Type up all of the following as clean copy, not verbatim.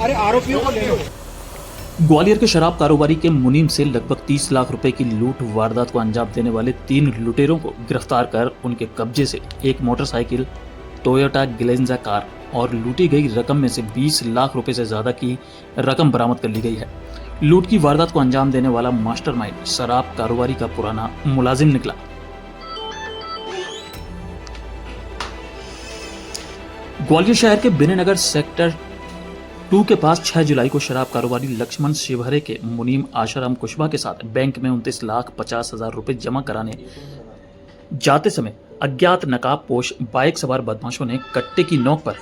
अरे आरोपियों को ले लो। ग्वालियर के शराब कारोबारी के मुनीम से लगभग 30 लाख रुपए की लूट वारदात को अंजाम देने वाले 3 लुटेरों को गिरफ्तार कर उनके कब्जे से एक मोटरसाइकिल, टोयोटा ग्लेंजा कार और लूटी गई रकम में से 20 लाख रुपए से ज्यादा की रकम बरामद कर ली गई है। लूट की वारदात को अंजाम देने वाला मास्टरमाइंड शराब कारोबारी का पुराना मुलाजिम निकला। ग्वालियर शहर के बिनेनगर सेक्टर 2 के पास 6 जुलाई को शराब कारोबारी लक्ष्मण शिवहरे के मुनीम आशाराम कुशवाहा के साथ बैंक में 29,50,000 रुपए जमा कराने जाते समय अज्ञात नकाबपोश बाइक सवार बदमाशों ने कट्टे की नोक पर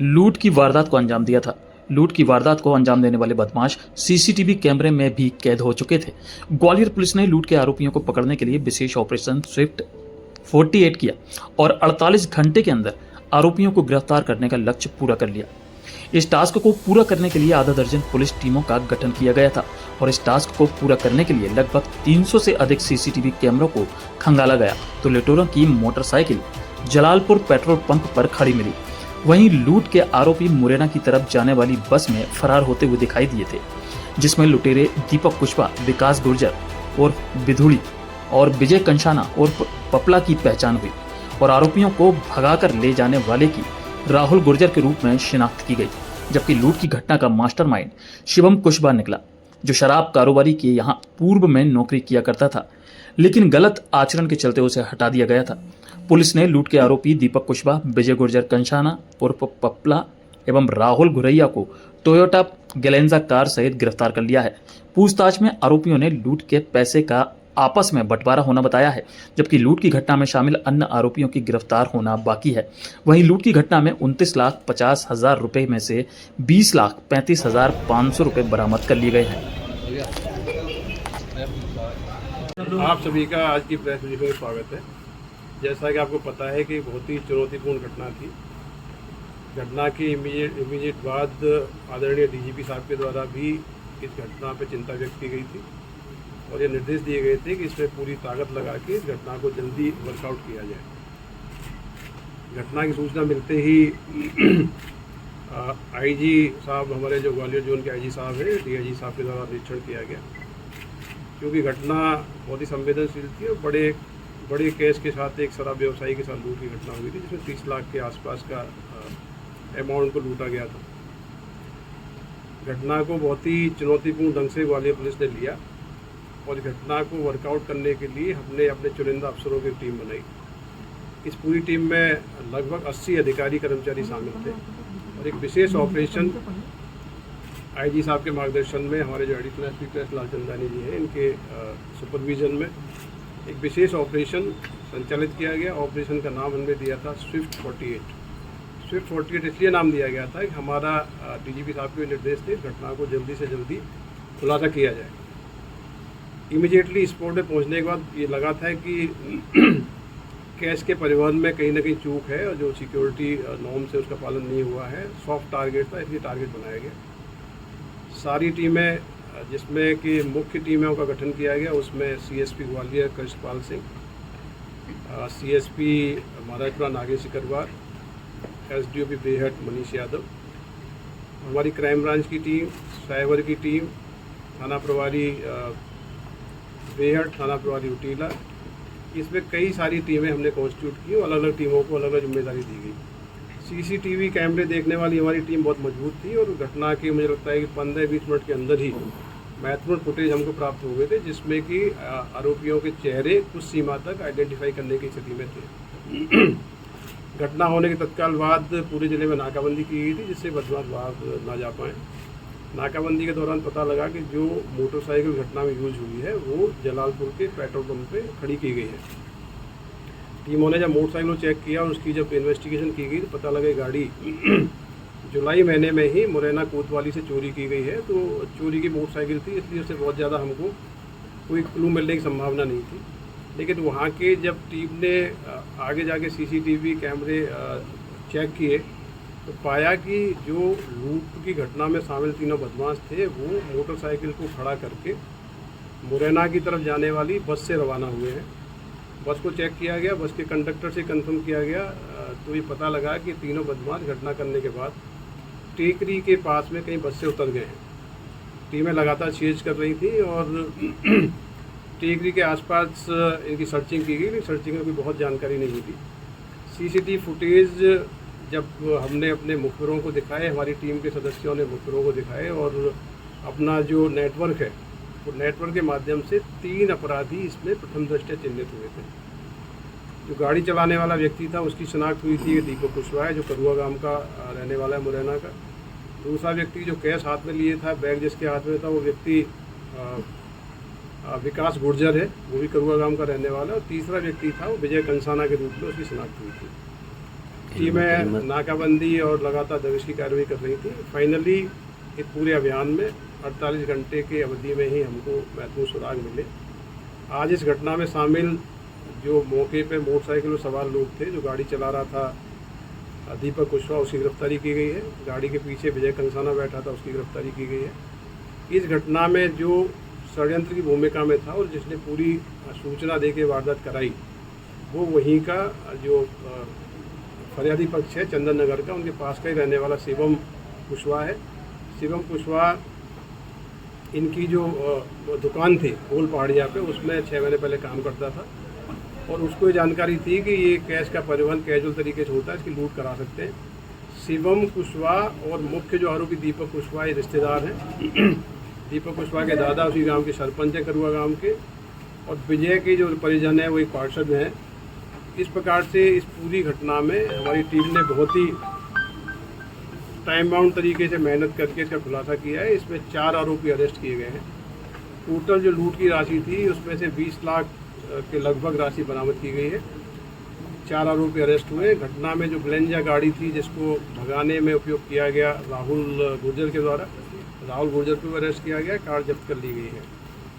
लूट की वारदात को अंजाम दिया था। लूट की वारदात को अंजाम देने वाले बदमाश सीसीटीवी कैमरे में भी कैद हो चुके थे। ग्वालियर पुलिस ने लूट के आरोपियों को पकड़ने के लिए विशेष ऑपरेशन स्विफ्ट 48 किया और 48 घंटे के अंदर आरोपियों को गिरफ्तार करने का लक्ष्य पूरा कर लिया। इस टास्क को पूरा करने के लिए आधा दर्जन पुलिस टीमों का गठन किया गया था और इस टास्क को पूरा करने के लिए लगभग 300 से अधिक सीसीटीवी कैमरों को खंगाला गया तो लुटेरों की मोटरसाइकिल जलालपुर पेट्रोल पंप पर खड़ी मिली। वहीं लूट के आरोपी मुरैना की तरफ जाने वाली बस में फरार होते हुए दिखाई दिए थे, जिसमें लुटेरे दीपक कुशवाहा, विकास गुर्जर और बिधुड़ी और विजय कंशाना और पपला की पहचान हुई और आरोपियों को भगाकर ले जाने वाले की राहुल गुर्जर के रूप में शिनाख्त की गई। जबकि लूट की घटना का मास्टरमाइंड शिवम कुशवाहा निकला, जो शराब कारोबारी के यहाँ पूर्व में नौकरी किया करता था, लेकिन गलत आचरण के चलते उसे हटा दिया गया था। पुलिस ने लूट के आरोपी दीपक कुशवाहा, विजय गुर्जर कंशाना उर्फ पपला एवं राहुल गुरैया को टोयोटा ग्लेंजा कार सहित गिरफ्तार कर लिया है। पूछताछ में आरोपियों ने लूट के पैसे का आपस में बंटवारा होना बताया है, जबकि लूट की घटना में शामिल अन्य आरोपियों की गिरफ्तार होना बाकी है। वहीं लूट की घटना में 29,50,000 रुपए में से 20,35,500 रुपए बरामद कर लिए गए हैं। आप सभी का आज की प्रेस ब्रीफिंग में स्वागत है। जैसा कि आपको पता है कि बहुत ही चुनौतीपूर्ण घटना थी। घटना की इमीडिएट बाद आदरणीय डीजीपी साहब के द्वारा भी इस घटना पर चिंता व्यक्त की गई थी और ये निर्देश दिए गए थे कि इसमें पूरी ताकत लगा के इस घटना को जल्दी वर्कआउट किया जाए। घटना की सूचना मिलते ही आईजी साहब, हमारे जो ग्वालियर जोन के आईजी साहब हैं, डीआईजी साहब के द्वारा निरीक्षण किया गया, क्योंकि घटना बहुत ही संवेदनशील थी और बड़े केस के साथ एक शराब व्यवसायी के साथ लूट की घटना हुई थी, जिसमें 30 लाख के आसपास का अमाउंट को लूटा गया था। घटना को बहुत ही चुनौतीपूर्ण ढंग से ग्वालियर पुलिस ने लिया और इस घटना को वर्कआउट करने के लिए हमने अपने चुनिंदा अफसरों की टीम बनाई। इस पूरी टीम में लगभग 80 अधिकारी कर्मचारी शामिल थे और एक विशेष ऑपरेशन आईजी साहब के मार्गदर्शन में, हमारे जो एडिशनल एसपी लालचंदानी जी हैं, इनके सुपरविजन में एक विशेष ऑपरेशन संचालित किया गया। ऑपरेशन का नाम हमने दिया था स्विफ्ट 48। स्विफ्ट 48 इसलिए नाम दिया गया था कि हमारा डीजीपी साहब के निर्देश थे घटना को जल्दी से जल्दी खुलासा किया जाए। इमीडिएटली स्पॉट पे पहुंचने के बाद ये लगा था कि कैश के परिवहन में कहीं ना कहीं चूक है और जो सिक्योरिटी नॉर्म से उसका पालन नहीं हुआ है। सॉफ्ट टारगेट था, इसलिए टारगेट बनाया गया। सारी टीमें, जिसमें कि मुख्य टीमों का गठन किया गया, उसमें CSP Gwalior Krishnapal Singh, CSP Maharajpura Nagesh Sikarwar, SDOP Behat Manish Yadav, हमारी क्राइम ब्रांच की टीम, साइबर की टीम, थाना प्रभारी बेहट, थाना प्रभारी उटीला, इसमें कई सारी टीमें हमने कॉन्स्टिट्यूट की और अलग अलग टीमों को अलग अलग जिम्मेदारी दी गई। सीसीटीवी कैमरे देखने वाली हमारी टीम बहुत मजबूत थी और घटना के मुझे लगता है कि 15-20 मिनट के अंदर ही महत्वपूर्ण फुटेज हमको प्राप्त हो गए थे, जिसमें कि आरोपियों के चेहरे कुछ सीमा तक आइडेंटिफाई करने की स्थिति में थे। घटना होने के तत्काल बाद पूरे जिले में नाकाबंदी की गई थी, जिससे बदमाश बाहर ना जा पाएँ। नाकाबंदी के दौरान पता लगा कि जो मोटरसाइकिल घटना में यूज हुई है वो जलालपुर के पेट्रोल पंप पे खड़ी की गई है। टीमों ने जब मोटरसाइकिल चेक किया और उसकी जब इन्वेस्टिगेशन की गई तो पता लगा गाड़ी जुलाई महीने में ही मुरैना कोतवाली से चोरी की गई है। तो चोरी की मोटरसाइकिल थी, इसलिए उससे बहुत ज़्यादा हमको कोई क्लू मिलने की संभावना नहीं थी। लेकिन वहाँ के जब टीम ने आगे जाके सीसीटीवी कैमरे चेक किए तो पाया कि जो लूट की घटना में शामिल तीनों बदमाश थे वो मोटरसाइकिल को खड़ा करके मुरैना की तरफ जाने वाली बस से रवाना हुए हैं। बस को चेक किया गया, बस के कंडक्टर से कंफर्म किया गया तो ये पता लगा कि तीनों बदमाश घटना करने के बाद टेकरी के पास में कहीं बस से उतर गए हैं। टीमें लगातार सीज कर रही थी और टेकरी के आसपास इनकी सर्चिंग की गई, लेकिन सर्चिंग में कोई बहुत जानकारी नहीं मिली। सीसीटीवी फुटेज जब हमने अपने मुखबिरों को दिखाए, हमारी टीम के सदस्यों ने मुखबिरों को दिखाए और अपना जो नेटवर्क है वो नेटवर्क के माध्यम से 3 अपराधी इसमें प्रथम दृष्टया चिन्हित हुए थे। जो गाड़ी चलाने वाला व्यक्ति था उसकी शिनाख्त हुई थी, दीपक कुशवाहा है जो करुआ गांव का रहने वाला है, मुरैना का। दूसरा व्यक्ति जो कैश हाथ में लिए था, बैग जिसके हाथ में था, वो व्यक्ति विकास गुर्जर है, वो भी करुआ गांव का रहने वाला है। और तीसरा व्यक्ति था वो विजय कंसाना के रूप में उसकी शिनाख्त हुई थी। टीमें नाकाबंदी और लगातार दबिश की कार्रवाई कर रही थी। फाइनली इस पूरे अभियान में 48 घंटे की अवधि में ही हमको महत्वपूर्ण सुराग मिले। आज इस घटना में शामिल जो मौके पे मोटरसाइकिल में सवार लोग थे, जो गाड़ी चला रहा था दीपक कुशवाहा, उसकी गिरफ्तारी की गई है। गाड़ी के पीछे विजय कंसाना बैठा था, उसकी गिरफ्तारी की गई है। इस घटना में जो षड्यंत्र की भूमिका में था और जिसने पूरी सूचना दे के वारदात कराई, वो वहीं का जो फरियादी पक्ष है चंदन नगर का, उनके पास का ही रहने वाला शिवम कुशवाहा है। शिवम कुशवाहा इनकी जो दुकान थी ओल पहाड़िया पे, उसमें 6 महीने पहले काम करता था और उसको ये जानकारी थी कि ये कैश का परिवहन कैजुअल तरीके से होता है, इसकी लूट करा सकते हैं। शिवम कुशवाहा और मुख्य जो आरोपी दीपक कुशवाहा ये रिश्तेदार हैं। दीपक कुशवाहा के दादा उसी गांव के सरपंच हैं, करुआ गांव के, और विजय के जो परिजन है वो एक पार्षद हैं। इस प्रकार से इस पूरी घटना में हमारी टीम ने बहुत ही टाइम बाउंड तरीके से मेहनत करके इसका खुलासा किया है। इसमें 4 आरोपी अरेस्ट किए गए हैं। टोटल जो लूट की राशि थी उसमें से 20 लाख के लगभग राशि बरामद की गई है। 4 आरोपी अरेस्ट हुए। घटना में जो ग्लेंजा गाड़ी थी जिसको भगाने में उपयोग किया गया राहुल गुर्जर के द्वारा, राहुल गुर्जर को अरेस्ट किया गया, कार जब्त कर ली गई है।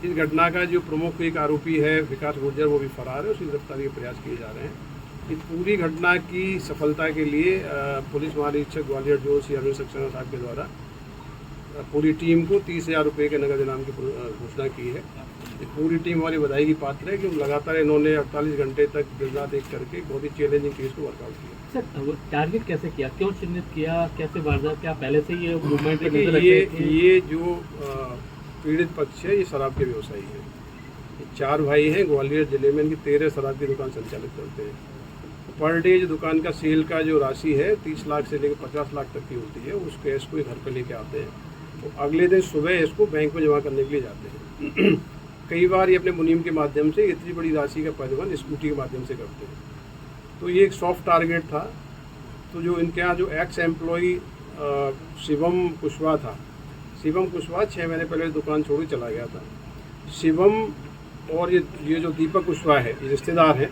इस घटना का जो प्रमुख एक आरोपी है विकास गुर्जर, वो भी फरार है, उसकी गिरफ्तारी के प्रयास किए जा रहे हैं। इस पूरी घटना की सफलता के लिए पुलिस महानिरीक्षक ग्वालियर जो श्री अरविंद सक्सेना साहब के द्वारा पूरी टीम को 30,000 रुपये के नगद इनाम की घोषणा की है। ये पूरी टीम हमारी बधाई की पात्र है कि लगातार इन्होंने 48 घंटे तक दिन रात एक करके बहुत ही चैलेंजिंग केस को वर्कआउट किया। सर टारगेट कैसे किया, क्यों चिन्हित किया, कैसे वारदात, क्या पहले से ये मूवमेंट? ये जो पीड़ित पक्ष है ये शराब के व्यवसायी हैं। 4 भाई हैं, ग्वालियर जिले में इनकी 13 शराब की दुकान संचालित करते हैं। पर डे जो दुकान का सेल का जो राशि है 30 लाख से लेकर 50 लाख तक की होती है, उस कैश को घर पर लेके आते हैं। तो अगले दिन सुबह इसको बैंक में जमा करने के लिए जाते हैं। कई बार ये अपने मुनीम के माध्यम से इतनी बड़ी राशि का परिवहन स्कूटी के माध्यम से करते हैं। तो ये एक सॉफ्ट टारगेट था। तो जो इनके यहाँ जो एक्स एम्प्लॉई शिवम कुशवाहा था, शिवम कुशवाहा 6 महीने पहले दुकान छोड़ के चला गया था। शिवम और ये जो दीपक कुशवाहा है ये रिश्तेदार हैं।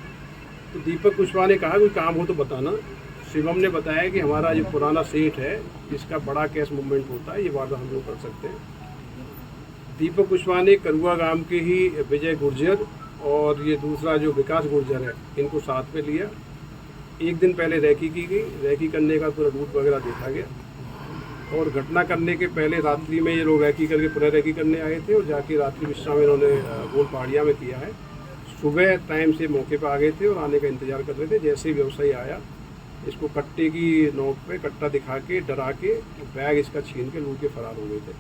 तो दीपक कुशवाहा ने कहा कोई काम हो तो बताना। शिवम ने बताया कि हमारा जो पुराना सेठ है जिसका बड़ा कैश मूवमेंट होता है, ये वारदात हम लोग कर सकते हैं। दीपक कुशवाहा ने करुआ गांव के ही विजय गुर्जर और ये दूसरा जो विकास गुर्जर है इनको साथ में लिया। एक दिन पहले रैकी की गई, रैकी करने का पूरा रूट वगैरह देखा गया और घटना करने के पहले रात्रि में ये लोग रैकी करके पुनः रैकी करने आए थे और जाके रात्रि विश्राम इन्होंने गोल पहाड़िया में किया है। सुबह टाइम से मौके पर आ गए थे और आने का इंतजार कर रहे थे। जैसे ही व्यवसायी आया, इसको कट्टे की नोक पे कट्टा दिखा के डरा के बैग इसका छीन के लूट के फरार हो गए थे।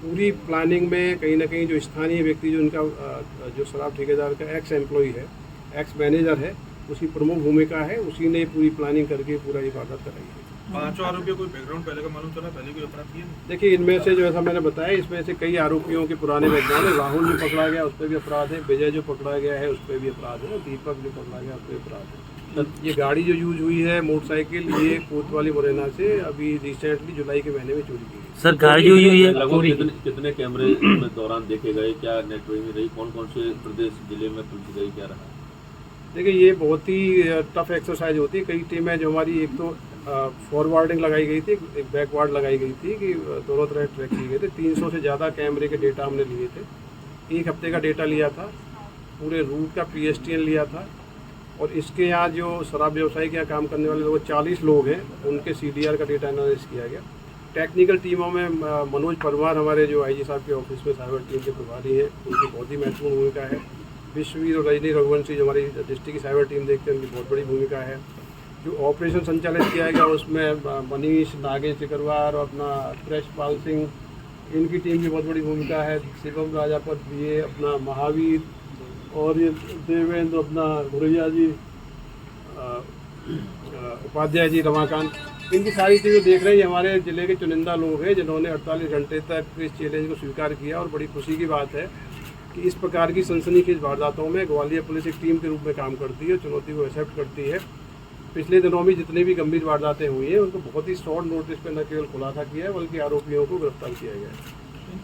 पूरी प्लानिंग में कहीं ना कहीं जो स्थानीय व्यक्ति जो इनका जो शराब ठेकेदार का एक्स एम्प्लॉई है, एक्स मैनेजर है, उसकी प्रमुख भूमिका है। उसी ने पूरी प्लानिंग करके पूरा ये वारदात कराई है। 5 आरोपियों कोई बैकग्राउंड पहले का मालूम चला, पहले कोई अपराध किया? देखिए, इनमें से जो ऐसा मैंने बताया, इसमें से कई आरोपियों के पुराने बैकग्राउंड है। राहुल जो पकड़ा गया उस पर भी अपराध है, विजय जो पकड़ा गया है उस पर भी अपराध है, दीपक जो पकड़ा गया उस पर भी अपराध है। ये गाड़ी जो यूज हुई है मोटरसाइकिल, ये कोतवाली मुरैना से अभी रिसेंटली जुलाई के महीने में चोरी की गई। सर गाड़ी जो हुई है लगभग कितने कैमरे में दौरान देखे गए, क्या नेटवर्किंग रही, कौन कौन से प्रदेश जिले में पुलिस गई, क्या रहा? देखिए, ये बहुत ही टफ एक्सरसाइज होती है। कई टीमें जो हमारी, एक तो फॉरवर्डिंग लगाई गई थी, एक बैकवर्ड लगाई गई थी कि दोनों तरह ट्रैक किए गए थे। 300 से ज़्यादा कैमरे के डेटा हमने लिए थे। 1 हफ्ते का डेटा लिया था, पूरे रूट का PSTN लिया था। और इसके यहाँ जो शराब व्यवसायी के यहाँ काम करने वाले लोग 40 लोग हैं, उनके CDR का डेटा एनालिसिस किया गया। टेक्निकल टीमों में मनोज परमार हमारे जो IG साहब के ऑफिस में साइबर टीम के प्रभारी हैं, उनकी बहुत ही महत्वपूर्ण भूमिका है। विश्ववीर और रजनी रघुवंशी जो हमारी डिस्ट्रिक्ट की साइबर टीम देखते हैं, उनकी बहुत बड़ी भूमिका है। जो ऑपरेशन संचालित किया गया उसमें मनीष नागेश सिकरवार और अपना कृष्णपाल सिंह, इनकी टीम की बहुत बड़ी भूमिका है। शिवम राजापत भी, अपना महावीर और ये देवेंद्र, अपना गुरैया जी, उपाध्याय जी, रमाकांत, इनकी सारी चीज़ें देख रहे हैं। हमारे ज़िले के चुनिंदा लोग हैं जिन्होंने 48 घंटे तक इस चैलेंज को स्वीकार किया और बड़ी खुशी की बात है कि इस प्रकार की सनसनीखेज वारदातों में ग्वालियर पुलिस एक टीम के रूप में काम करती है, चुनौती को एक्सेप्ट करती है। पिछले दिनों में जितनी भी गंभीर वारदातें हुई हैं उनको बहुत ही शॉर्ट नोटिस पर न केवल खुलासा किया है बल्कि आरोपियों को गिरफ्तार किया गया है।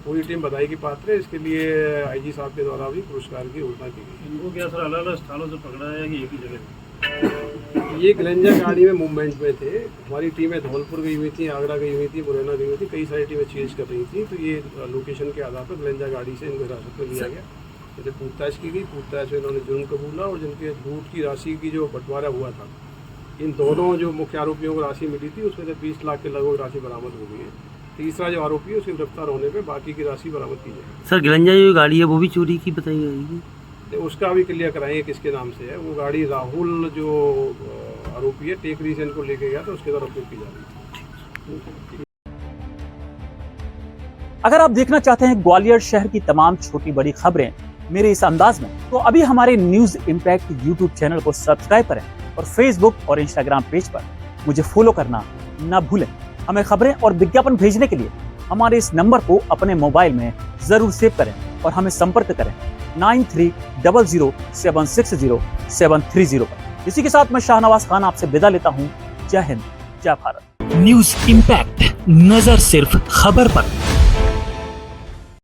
पूरी टीम बधाई की पात्र है। इसके लिए आईजी साहब के द्वारा भी पुरस्कार की घोषणा की गई। इनको क्या सर अलग अलग स्थानों से पकड़ा है कि एक ही जगह? ये गलेंजा गाड़ी में मूवमेंट में थे। हमारी टीमें धौलपुर गई हुई थी, आगरा गई हुई थी, मुरैना गई हुई थी, कई सारी टीमें चेंज कर रही थी। तो ये लोकेशन के आधार पर गलेंजा गाड़ी से इनको हिरासत में लिया गया। जैसे पूछताछ की गई, पूछताछ में इन्होंने जुर्म कबूला और जिनके लूट की राशि की जो बंटवारा हुआ था, इन दोनों जो मुख्य आरोपियों को राशि मिली थी उसमें से 20 लाख के लगभग राशि बरामद हो गई है। तीसरा जो आरोपी है उसके गिरफ्तार होने पे बाकी की राशि बरामद की जाएगी। सर गलंजा जो गाड़ी है वो भी चोरी की बताई गई? तो उसका भी क्लियर कराएंगे किसके नाम से है। वो गाड़ी राहुल जो आरोपी है टेकरी से इनको लेके गया तो उसके द्वारा उपयोग की जा रही है। अगर आप देखना चाहते हैं ग्वालियर शहर की तमाम छोटी बड़ी खबरें मेरे इस अंदाज में, तो अभी हमारे न्यूज इम्पैक्ट यूट्यूब चैनल को सब्सक्राइब करें और फेसबुक और इंस्टाग्राम पेज पर मुझे फॉलो करना ना भूलें। हमें खबरें और विज्ञापन भेजने के लिए हमारे इस नंबर को अपने मोबाइल में जरूर सेव करें और हमें संपर्क करें 9300760730 पर। इसी के साथ मैं शाहनवाज खान आपसे विदा लेता हूं। जय हिंद, जय भारत। न्यूज इम्पैक्ट, नजर सिर्फ खबर पर।